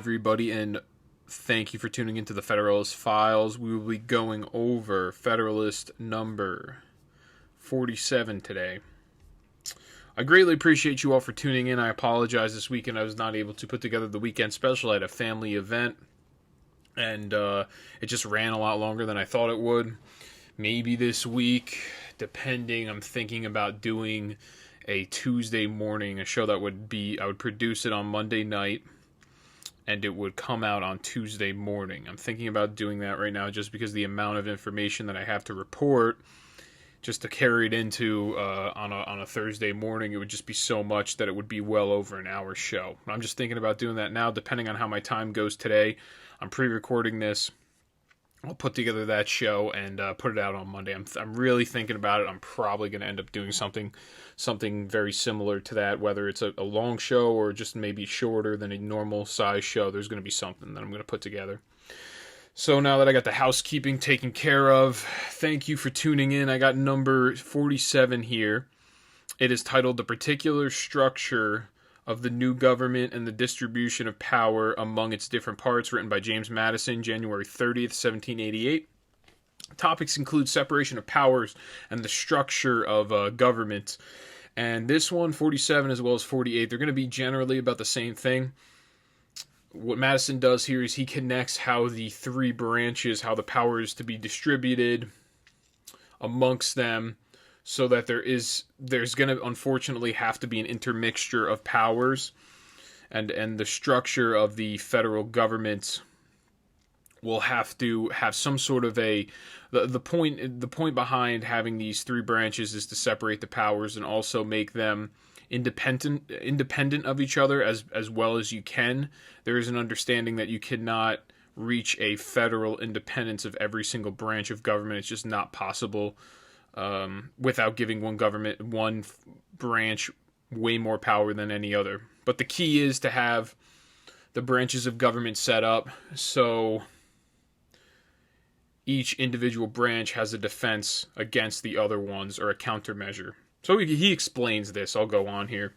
everybody, and thank you for tuning into the Federalist Files. We will be going over Federalist number 47 today. I greatly appreciate you all for tuning in. I apologize this weekend I was not able to put together the weekend special. I had a family event, and it just ran a lot longer than I thought it would. Maybe this week, depending. I'm thinking about doing a Tuesday morning, a show that I would produce it on Monday night, and it would come out on Tuesday morning. I'm thinking about doing that right now just because the amount of information that I have to report, just to carry it into on a Thursday morning, it would just be so much that it would be well over an hour show. I'm just thinking about doing that now, depending on how my time goes today. I'm pre-recording this. I'll put together that show and put it out on Monday. I'm really thinking about it. I'm probably going to end up doing something very similar to that, whether it's a long show or just maybe shorter than a normal size show. There's going to be something that I'm going to put together. So now that I got the housekeeping taken care of, thank you for tuning in. I got number 47 here. It is titled "The Particular Structure of the New Government and the Distribution of Power Among Its Different Parts," written by James Madison, January 30th, 1788. Topics include separation of powers and the structure of government. And this one, 47 as well as 48, they're going to be generally about the same thing. What Madison does here is he connects how the three branches, how the power is to be distributed amongst them, so that there's going to unfortunately have to be an intermixture of powers, and the structure of the federal government will have to have some sort of the point behind having these three branches is to separate the powers and also make them independent of each other as well as you can. There is an understanding that you cannot reach a federal independence of every single branch of government. It's just not possible without giving one branch way more power than any other. But the key is to have the branches of government set up so each individual branch has a defense against the other ones, or a countermeasure. So he explains this. I'll go on here.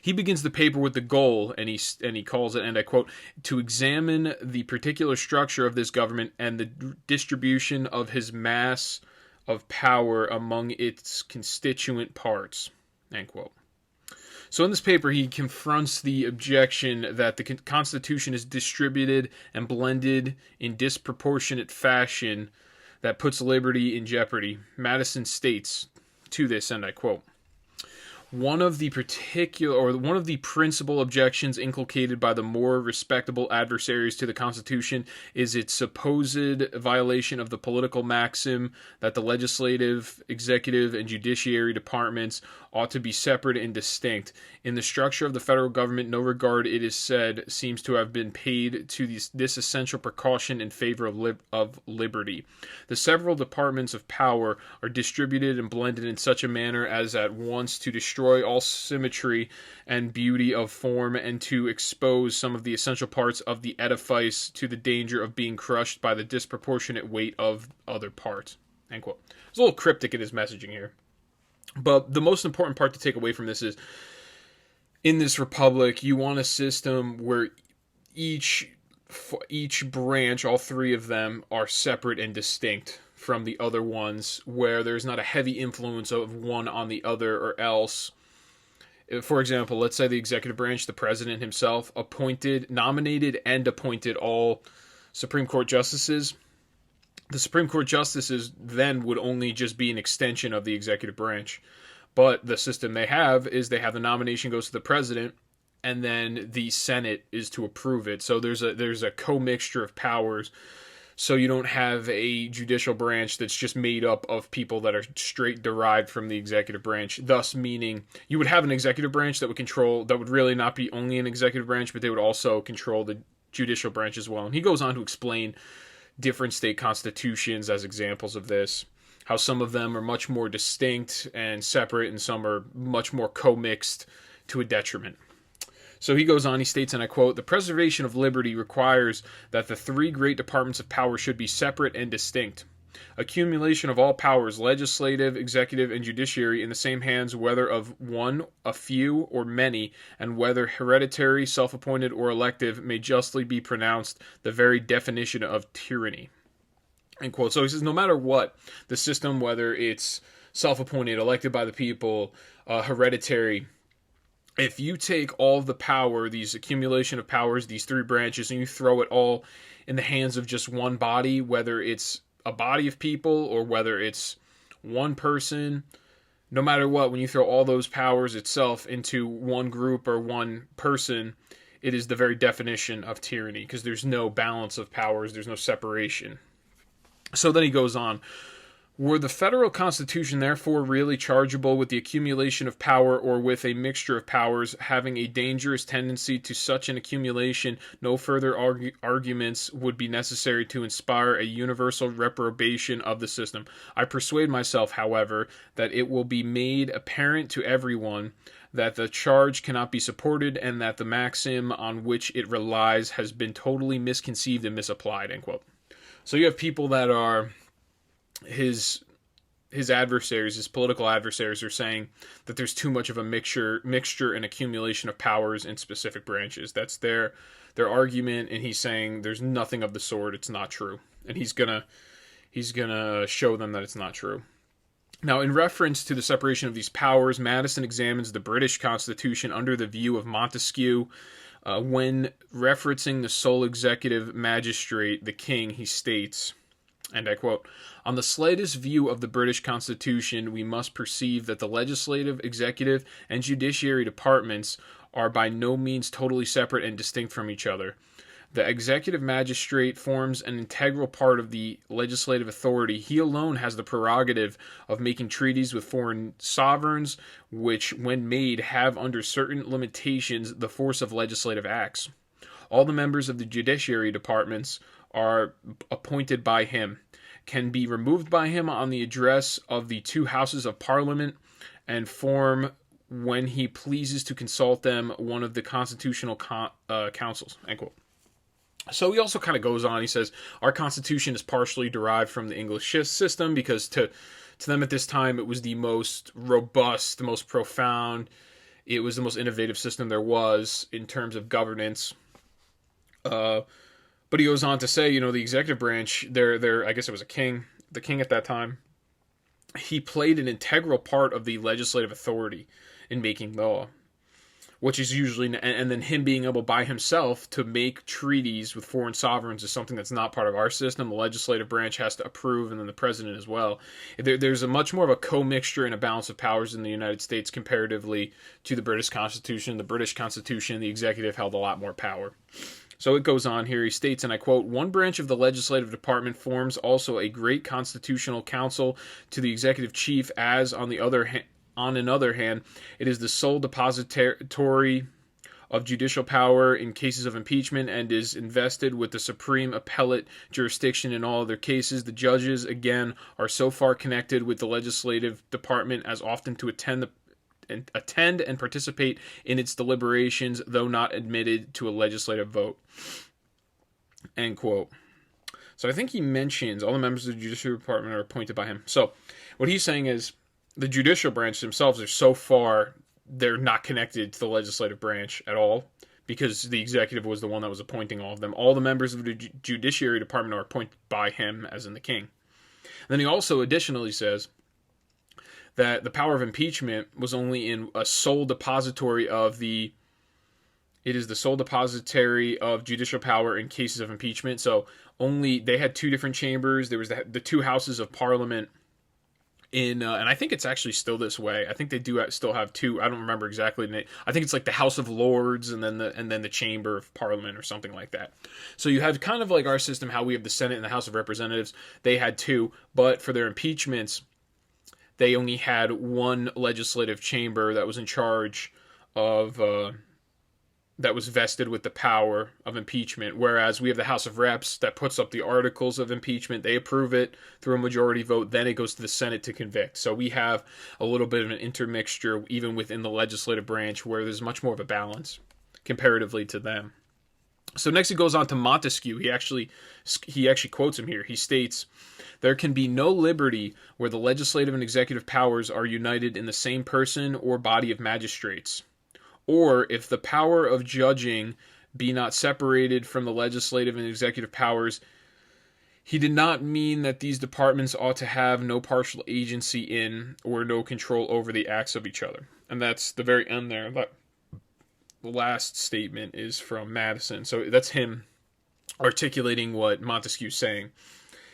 He begins the paper with the goal, and he calls it, and I quote, "to examine the particular structure of this government and the distribution of his mass of power among its constituent parts," end quote. So in this paper, he confronts the objection that the Constitution is distributed and blended in disproportionate fashion that puts liberty in jeopardy. Madison states to this, and I quote, one of the principal objections inculcated by the more respectable adversaries to the Constitution is its supposed violation of the political maxim that the legislative, executive, and judiciary departments ought to be separate and distinct. In the structure of the federal government, no regard, it is said, seems to have been paid to this essential precaution in favor of liberty. The several departments of power are distributed and blended in such a manner as at once to destroy all symmetry and beauty of form, and to expose some of the essential parts of the edifice to the danger of being crushed by the disproportionate weight of other parts. End quote. It's a little cryptic in his messaging here. But the most important part to take away from this is, in this republic, you want a system where each branch, all three of them, are separate and distinct from the other ones, where there's not a heavy influence of one on the other, or else, for example, let's say the executive branch, the president himself, nominated and appointed all Supreme Court justices. The Supreme Court justices then would only just be an extension of the executive branch. But the system they have is the nomination goes to the president, and then the Senate is to approve it. So there's a commixture of powers. So you don't have a judicial branch that's just made up of people that are straight derived from the executive branch. Thus meaning you would have an executive branch that would really not be only an executive branch, but they would also control the judicial branch as well. And he goes on to explain different state constitutions as examples of this, how some of them are much more distinct and separate, and some are much more co-mixed to a detriment. So he goes on, he states, and I quote, "The preservation of liberty requires that the three great departments of power should be separate and distinct. Accumulation of all powers, legislative, executive, and judiciary, in the same hands, whether of one, a few, or many, and whether hereditary, self-appointed, or elective, may justly be pronounced the very definition of tyranny. End quote. So he says, no matter what the system, whether it's self-appointed, elected by the people, hereditary, if you take all of the power, these accumulation of powers, these three branches, and you throw it all in the hands of just one body, whether it's a body of people or whether it's one person, no matter what, when you throw all those powers itself into one group or one person, it is the very definition of tyranny, because there's no balance of powers, there's no separation. So then he goes on. Were the federal constitution therefore really chargeable with the accumulation of power, or with a mixture of powers having a dangerous tendency to such an accumulation, no further arguments would be necessary to inspire a universal reprobation of the system. I persuade myself, however, that it will be made apparent to everyone that the charge cannot be supported, and that the maxim on which it relies has been totally misconceived and misapplied. End quote. So you have people that are his adversaries, his political adversaries, are saying that there's too much of a mixture and accumulation of powers in specific branches. That's their argument, and he's saying there's nothing of the sort. It's not true, and he's gonna show them that it's not true. Now, in reference to the separation of these powers, Madison examines the British Constitution under the view of Montesquieu. When referencing the sole executive magistrate, the king, he states, and I quote, "On the slightest view of the British Constitution, we must perceive that the legislative, executive, and judiciary departments are by no means totally separate and distinct from each other. The executive magistrate forms an integral part of the legislative authority. He alone has the prerogative of making treaties with foreign sovereigns, which, when made, have under certain limitations the force of legislative acts. All the members of the judiciary departments are appointed by him, can be removed by him on the address of the two houses of Parliament, and form, when he pleases to consult them, one of the constitutional councils." End quote. So he also kind of goes on. He says, our Constitution is partially derived from the English system, because to them at this time it was the most robust, the most profound, it was the most innovative system there was in terms of governance. But he goes on to say, the executive branch, I guess it was the king at that time, he played an integral part of the legislative authority in making law, which is usually, and then him being able by himself to make treaties with foreign sovereigns is something that's not part of our system. The legislative branch has to approve, and then the president as well. There's a much more of a commixture and a balance of powers in the United States comparatively to the British Constitution. The British Constitution, the executive held a lot more power. So it goes on here. He states, and I quote, "One branch of the legislative department forms also a great constitutional council to the executive chief, as on another hand, it is the sole depository of judicial power in cases of impeachment, and is invested with the supreme appellate jurisdiction in all other cases. The judges, again, are so far connected with the legislative department as often to attend and participate in its deliberations, though not admitted to a legislative vote." End quote. So I think he mentions all the members of the judiciary department are appointed by him. So what he's saying is, the judicial branch themselves are so far, they're not connected to the legislative branch at all, because the executive was the one that was appointing all of them. All the members of the judiciary department are appointed by him, as in the king. And then he also additionally says that the power of impeachment was only in a sole depository of it is the sole depository of judicial power in cases of impeachment. So they had two different chambers. There was the two houses of Parliament, and I think it's actually still this way. I think they do still have two. I don't remember exactly. I think it's like the House of Lords and then the Chamber of Parliament or something like that. So you have kind of like our system, how we have the Senate and the House of Representatives. They had two, but for their impeachments, they only had one legislative chamber that was in charge of that was vested with the power of impeachment, whereas we have the House of Reps that puts up the articles of impeachment. They approve it through a majority vote. Then it goes to the Senate to convict. So we have a little bit of an intermixture even within the legislative branch, where there's much more of a balance comparatively to them. So next he goes on to Montesquieu. He actually quotes him here. He states, "There can be no liberty where the legislative and executive powers are united in the same person or body of magistrates, or if the power of judging be not separated from the legislative and executive powers. He did not mean that these departments ought to have no partial agency in or no control over the acts of each other." And that's the very end there. The last statement is from Madison. So that's him articulating what Montesquieu's saying.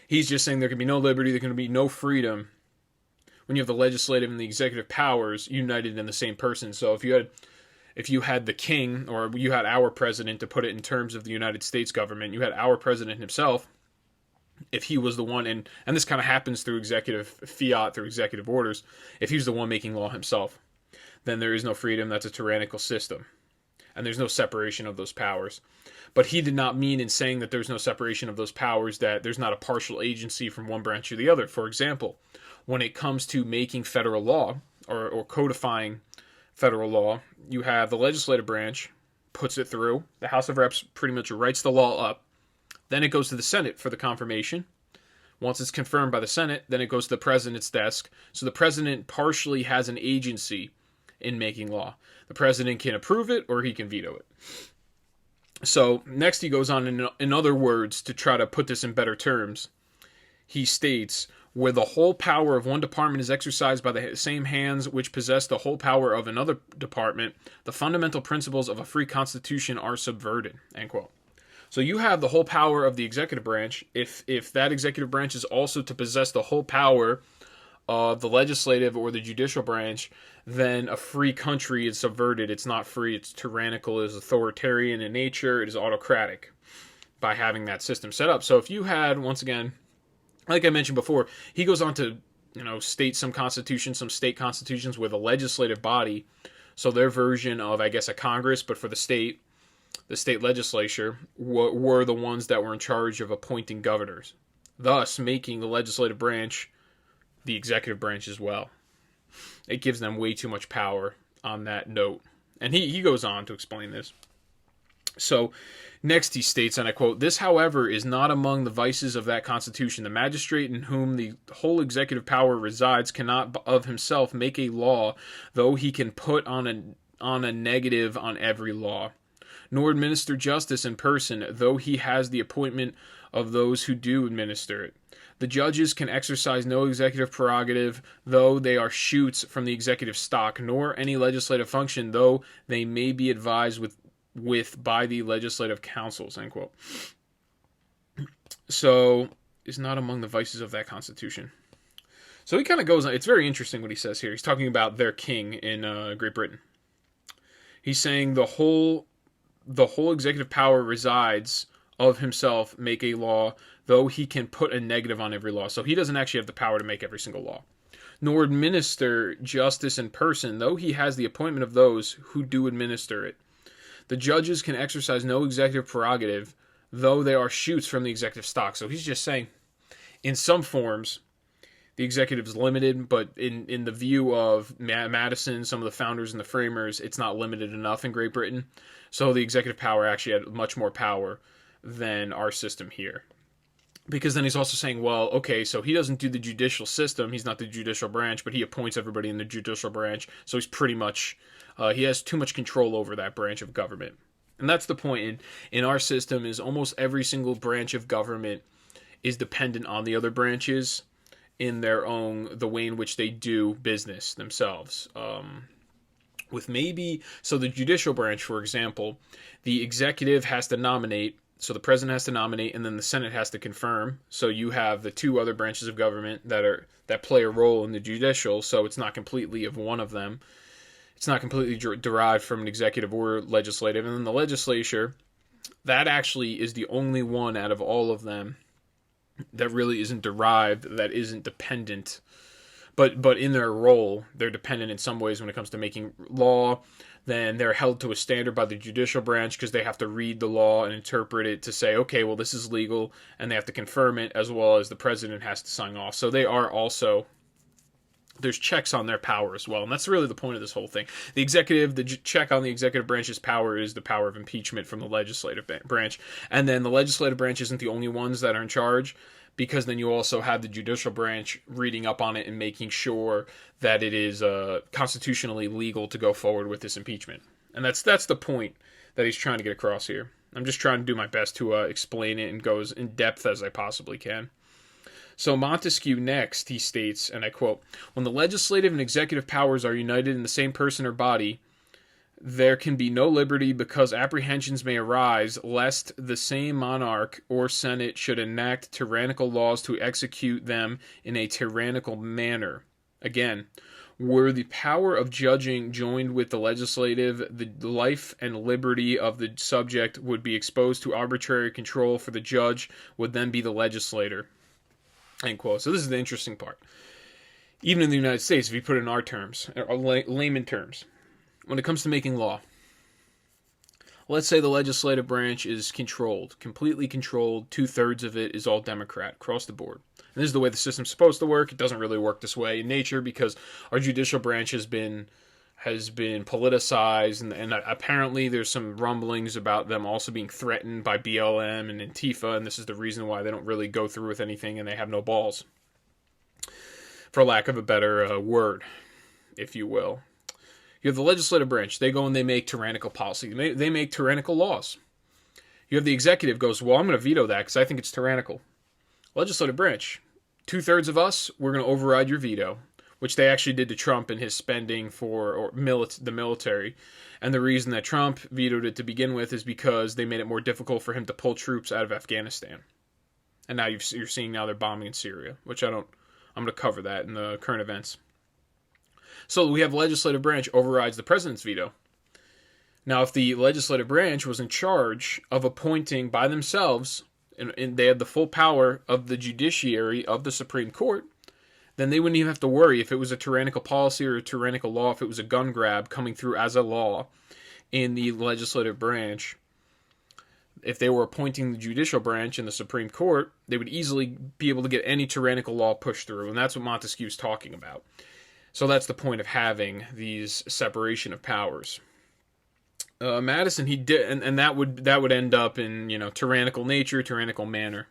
He's just saying there can be no liberty, there can be no freedom when you have the legislative and the executive powers united in the same person. So if you had the king, or you had our president, to put it in terms of the United States government, you had our president himself. If he was the one, and this kind of happens through executive fiat, through executive orders, if he was the one making law himself, then there is no freedom. That's a tyrannical system. And there's no separation of those powers. But he did not mean in saying that there's no separation of those powers that there's not a partial agency from one branch or the other. For example, when it comes to making federal law or codifying federal law, you have the legislative branch puts it through. The House of Reps pretty much writes the law up. Then it goes to the Senate for the confirmation. Once it's confirmed by the Senate, then it goes to the president's desk. So the president partially has an agency in making law. The president can approve it or he can veto it. So next he goes on, in other words, to try to put this in better terms. He states, "Where the whole power of one department is exercised by the same hands which possess the whole power of another department, the fundamental principles of a free constitution are subverted." End quote. So you have the whole power of the executive branch. If that executive branch is also to possess the whole power of the legislative or the judicial branch, then a free country is subverted. It's not free, it's tyrannical, it is authoritarian in nature, it is autocratic by having that system set up. So if you had, once again, like I mentioned before, he goes on to state some constitutions, some state constitutions where the legislative body, so their version of, I guess, a Congress, but for the state legislature, were the ones that were in charge of appointing governors, thus making the legislative branch the executive branch as well. It gives them way too much power on that note. And he goes on to explain this. So next he states, and I quote, "This, however, is not among the vices of that constitution. The magistrate in whom the whole executive power resides cannot of himself make a law, though he can put on a negative on every law, nor administer justice in person, though he has the appointment of those who do administer it. The judges can exercise no executive prerogative, though they are shoots from the executive stock, nor any legislative function, though they may be advised with by the legislative councils." End quote. So, is not among the vices of that constitution. So he kind of goes on. It's very interesting what he says here. He's talking about their king in Great Britain. He's saying the whole executive power resides of himself, make a law, though he can put a negative on every law. So he doesn't actually have the power to make every single law. Nor administer justice in person, though he has the appointment of those who do administer it. The judges can exercise no executive prerogative, though they are shoots from the executive stock. So he's just saying, in some forms, the executive is limited, but in the view of Madison, some of the founders and the framers, it's not limited enough in Great Britain. So the executive power actually had much more power than our system here. Because then he's also saying, well, okay, so he doesn't do the judicial system, he's not the judicial branch, but he appoints everybody in the judicial branch, so he's pretty much, he has too much control over that branch of government. And that's the point in our system, is almost every single branch of government is dependent on the other branches in the way in which they do business themselves. So the judicial branch, for example, the executive has to nominate, so the president has to nominate, and then the Senate has to confirm. So you have the two other branches of government that play a role in the judicial, so it's not completely of one of them. It's not completely derived from an executive or legislative. And then the legislature, that actually is the only one out of all of them that really isn't derived, that isn't dependent. But in their role, they're dependent in some ways when it comes to making law. Then they're held to a standard by the judicial branch because they have to read the law and interpret it to say, okay, well, this is legal, and they have to confirm it, as well as the president has to sign off. So they are also there's checks on their power as well. And that's really the point of this whole thing. The check on the executive branch's power is the power of impeachment from the legislative branch. And then the legislative branch isn't the only ones that are in charge, because then you also have the judicial branch reading up on it and making sure that it is constitutionally legal to go forward with this impeachment. And that's the point that he's trying to get across here. I'm just trying to do my best to explain it and go as in depth as I possibly can. So Montesquieu next, he states, and I quote, "When the legislative and executive powers are united in the same person or body, there can be no liberty, because apprehensions may arise lest the same monarch or senate should enact tyrannical laws to execute them in a tyrannical manner." Again, were the power of judging joined with the legislative, the life and liberty of the subject would be exposed to arbitrary control, for the judge would then be the legislator. End quote. So this is the interesting part. Even in the United States, if you put it in our terms, or layman terms, when it comes to making law, let's say the legislative branch is controlled, completely controlled, 2/3 of it is all Democrat across the board. And this is the way the system's supposed to work. It doesn't really work this way in nature, because our judicial branch has been politicized, and apparently there's some rumblings about them also being threatened by BLM and Antifa, and this is the reason why they don't really go through with anything, and they have no balls, for lack of a better word, if you will. You have the legislative branch. They go and they make tyrannical policy. They make tyrannical laws. You have the executive goes, well, I'm going to veto that because I think it's tyrannical. Legislative branch, 2/3 of us, we're going to override your veto, which they actually did to Trump and his spending for the military. And the reason that Trump vetoed it to begin with is because they made it more difficult for him to pull troops out of Afghanistan. And now you're seeing now they're bombing in Syria, which I'm going to cover that in the current events. So we have legislative branch overrides the president's veto. Now, if the legislative branch was in charge of appointing by themselves, and they had the full power of the judiciary of the Supreme Court, then they wouldn't even have to worry if it was a tyrannical policy or a tyrannical law, if it was a gun grab coming through as a law in the legislative branch. If they were appointing the judicial branch in the Supreme Court, they would easily be able to get any tyrannical law pushed through, and that's what Montesquieu's talking about. So that's the point of having these separation of powers. Madison, he did, and that would end up in tyrannical nature, tyrannical manner.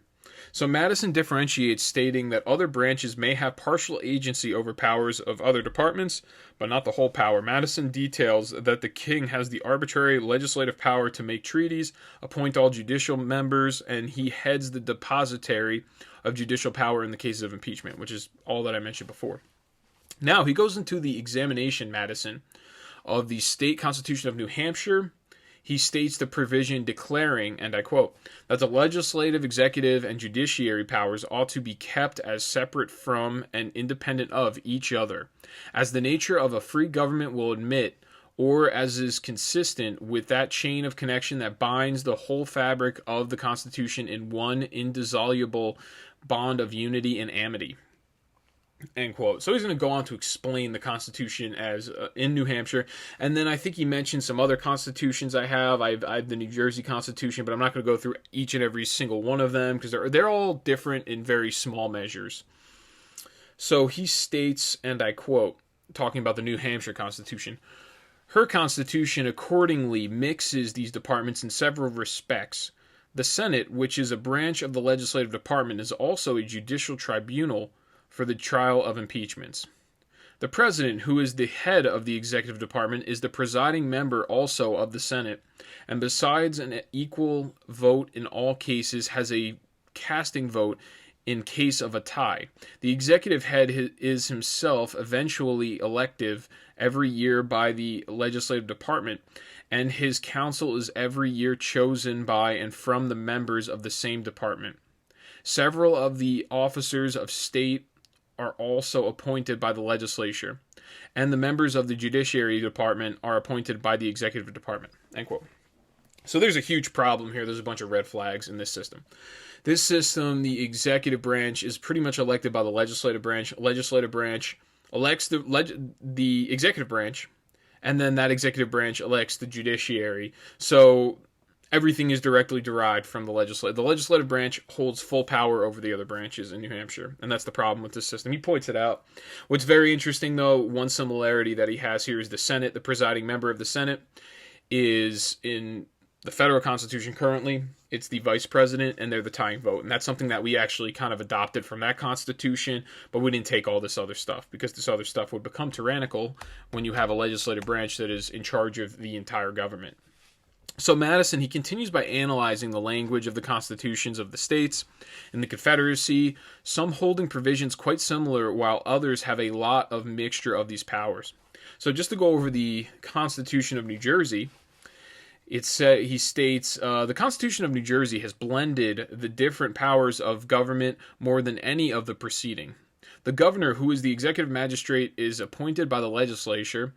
So Madison differentiates, stating that other branches may have partial agency over powers of other departments, but not the whole power. Madison details that the king has the arbitrary legislative power to make treaties, appoint all judicial members, and he heads the depositary of judicial power in the cases of impeachment, which is all that I mentioned before. Now he goes into the examination, Madison, of the state constitution of New Hampshire. He states the provision declaring, and I quote, that the legislative, executive, and judiciary powers ought to be kept as separate from and independent of each other, as the nature of a free government will admit, or as is consistent with that chain of connection that binds the whole fabric of the Constitution in one indissoluble bond of unity and amity. End quote. So he's going to go on to explain the Constitution as in New Hampshire, and then I think he mentioned some other constitutions I have. I have the New Jersey Constitution, but I'm not going to go through each and every single one of them because they're all different in very small measures. So he states, and I quote, talking about the New Hampshire Constitution, her Constitution accordingly mixes these departments in several respects. The Senate, which is a branch of the legislative department, is also a judicial tribunal for the trial of impeachments. The President, who is the head of the executive department, is the presiding member also of the Senate, and besides an equal vote in all cases, has a casting vote in case of a tie. The executive head is himself eventually elective every year by the legislative department, and his council is every year chosen by and from the members of the same department. Several of the officers of state are also appointed by the legislature, and the members of the judiciary department are appointed by the executive department. End quote. So there's a huge problem here. There's a bunch of red flags in this system. This system, the executive branch is pretty much elected by the legislative branch. Legislative branch elects the executive branch, and then that executive branch elects the judiciary. So everything is directly derived from the legislative. The legislative branch holds full power over the other branches in New Hampshire, and that's the problem with this system. He points it out. What's very interesting, though, one similarity that he has here is the Senate. The presiding member of the Senate is in the federal Constitution currently. It's the vice president, and they're the tying vote. And that's something that we actually kind of adopted from that Constitution, but we didn't take all this other stuff, because this other stuff would become tyrannical when you have a legislative branch that is in charge of the entire government. So Madison, he continues by analyzing the language of the constitutions of the states in the Confederacy, some holding provisions quite similar, while others have a lot of mixture of these powers. So just to go over the Constitution of New Jersey, he states, the Constitution of New Jersey has blended the different powers of government more than any of the preceding. The governor, who is the executive magistrate, is appointed by the legislature,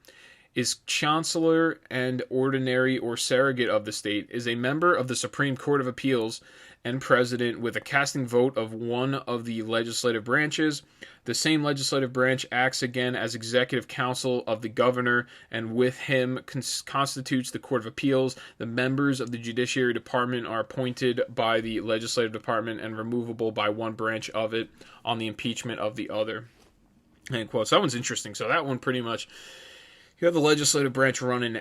is chancellor and ordinary or surrogate of the state, is a member of the Supreme Court of Appeals, and president with a casting vote of one of the legislative branches. The same legislative branch acts again as executive council of the governor, and with him constitutes the Court of Appeals. The members of the Judiciary Department are appointed by the Legislative Department and removable by one branch of it on the impeachment of the other. End quote. So that one's interesting. So that one pretty much, you have the legislative branch running,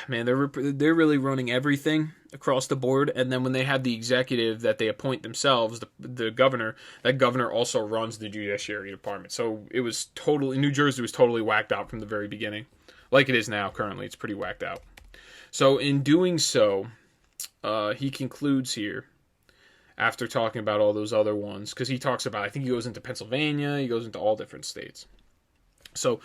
man, they're really running everything across the board. And then when they have the executive that they appoint themselves, the governor, that governor also runs the Judiciary Department. So it was totally, New Jersey was totally whacked out from the very beginning. Like it is now currently, it's pretty whacked out. So in doing so, he concludes here, after talking about all those other ones, because he talks about, I think he goes into Pennsylvania, he goes into all different states. So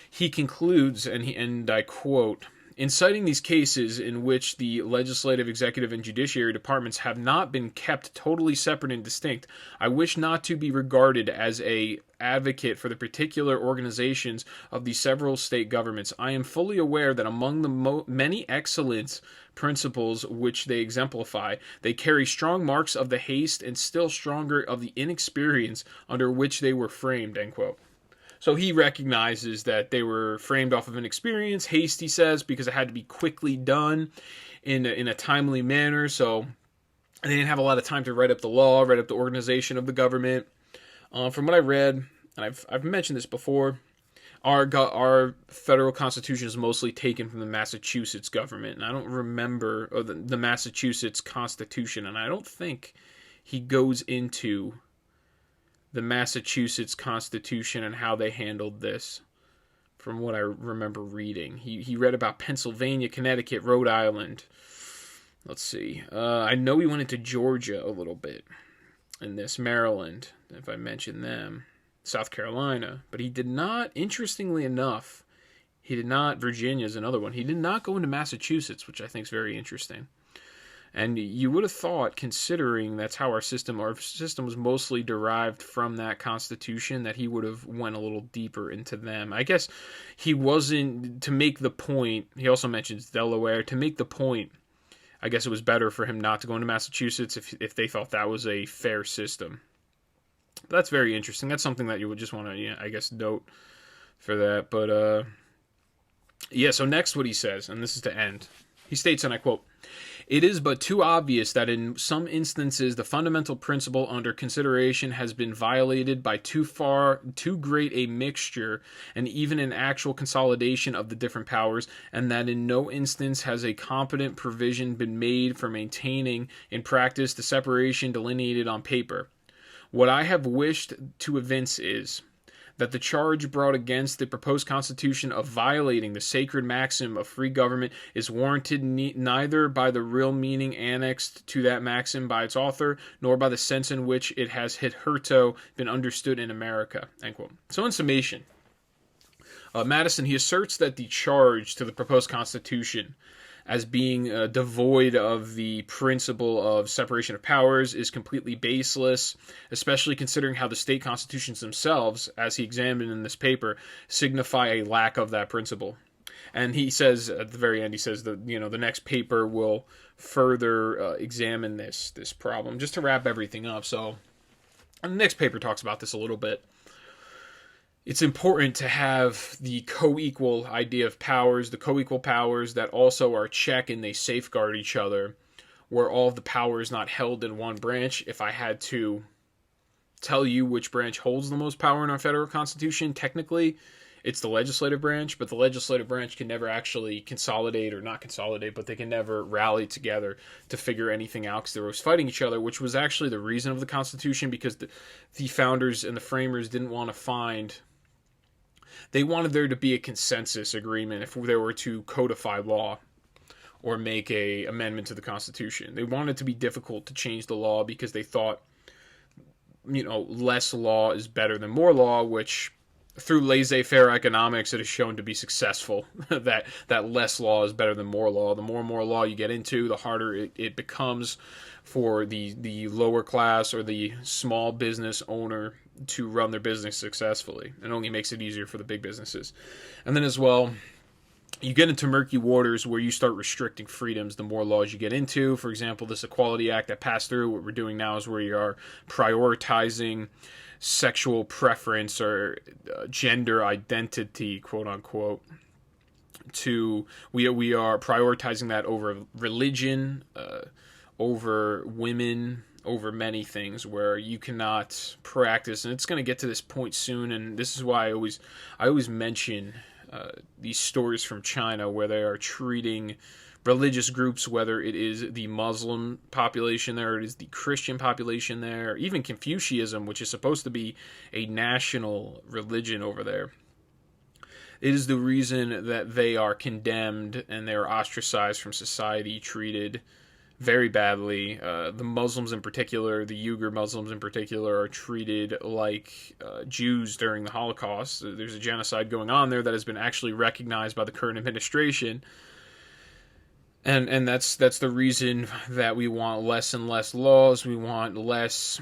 he concludes, and I quote, "In citing these cases in which the legislative, executive, and judiciary departments have not been kept totally separate and distinct, I wish not to be regarded as a advocate for the particular organizations of the several state governments. I am fully aware that among the many excellent principles which they exemplify, they carry strong marks of the haste and still stronger of the inexperience under which they were framed." End quote. So he recognizes that they were framed off of an experience, haste, he says, because it had to be quickly done in a timely manner. So they didn't have a lot of time to write up the law, write up the organization of the government. From what I read, and I've mentioned this before, our federal constitution is mostly taken from the Massachusetts government. And I don't remember the Massachusetts Constitution, and I don't think he goes into the Massachusetts Constitution and how they handled this, from what I remember reading. He read about Pennsylvania, Connecticut, Rhode Island. Let's see. I know he went into Georgia a little bit in this, Maryland, if I mentioned them, South Carolina. But he did not, interestingly enough, Virginia's another one. He did not go into Massachusetts, which I think is very interesting. And you would have thought, considering that's how our system was mostly derived from that Constitution, that he would have went a little deeper into them. I guess he wasn't, to make the point, he also mentions Delaware, to make the point, I guess it was better for him not to go into Massachusetts if they thought that was a fair system. But that's very interesting. That's something that you would just want to, I guess, note for that. But, yeah, so next what he says, and this is to end. He states, and I quote, "It is but too obvious that in some instances the fundamental principle under consideration has been violated by too great a mixture and even an actual consolidation of the different powers, and that in no instance has a competent provision been made for maintaining in practice the separation delineated on paper. What I have wished to evince is that the charge brought against the proposed Constitution of violating the sacred maxim of free government is warranted neither by the real meaning annexed to that maxim by its author, nor by the sense in which it has hitherto been understood in America." End quote. So in summation, Madison, he asserts that the charge to the proposed Constitution as being devoid of the principle of separation of powers is completely baseless, especially considering how the state constitutions themselves, as he examined in this paper, signify a lack of that principle. And he says, at the very end, he says that, the next paper will further examine this problem. Just to wrap everything up, so and the next paper talks about this a little bit. It's important to have the co-equal idea of powers, the co-equal powers that also are check and they safeguard each other, where all of the power is not held in one branch. If I had to tell you which branch holds the most power in our federal constitution, technically it's the legislative branch, but the legislative branch can never actually consolidate, or not consolidate, but they can never rally together to figure anything out because they're always fighting each other, which was actually the reason of the Constitution, because the founders and the framers didn't want to find... They wanted there to be a consensus agreement if they were to codify law or make a amendment to the Constitution. They wanted it to be difficult to change the law because they thought, less law is better than more law, which through laissez-faire economics it is shown to be successful, that less law is better than more law. The more law you get into, the harder it becomes for the lower class or the small business owner to run their business successfully. It only makes it easier for the big businesses. And then as well, you get into murky waters where you start restricting freedoms the more laws you get into. For example, this Equality Act that passed through, what we're doing now is where you are prioritizing sexual preference or gender identity, quote unquote, we are prioritizing that over religion, over women, over many things, where you cannot practice. And it's going to get to this point soon, and this is why I always mention these stories from China where they are treating religious groups, whether it is the Muslim population there, or it is the Christian population there, even Confucianism, which is supposed to be a national religion over there. It is the reason that they are condemned and they are ostracized from society, treated very badly. The Muslims in particular, the Uyghur Muslims in particular, are treated like Jews during the Holocaust. There's a genocide going on there that has been actually recognized by the current administration. And that's the reason that we want less and less laws. We want less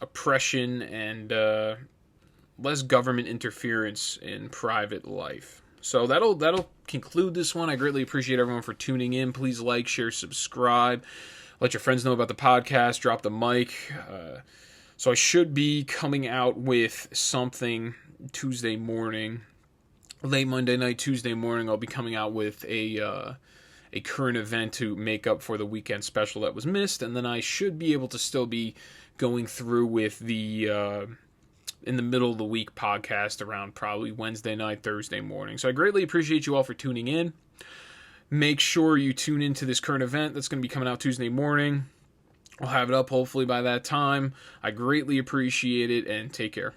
oppression and less government interference in private life. So that'll conclude this one. I greatly appreciate everyone for tuning in. Please like, share, subscribe. Let your friends know about the podcast. Drop the mic. So I should be coming out with something Tuesday morning. Late Monday night, Tuesday morning, I'll be coming out with a current event to make up for the weekend special that was missed, and then I should be able to still be going through with the in the middle of the week podcast around probably Wednesday night, Thursday morning. So I greatly appreciate you all for tuning in. Make sure you tune into this current event that's going to be coming out Tuesday morning. I'll have it up hopefully by that time. I greatly appreciate it, and take care.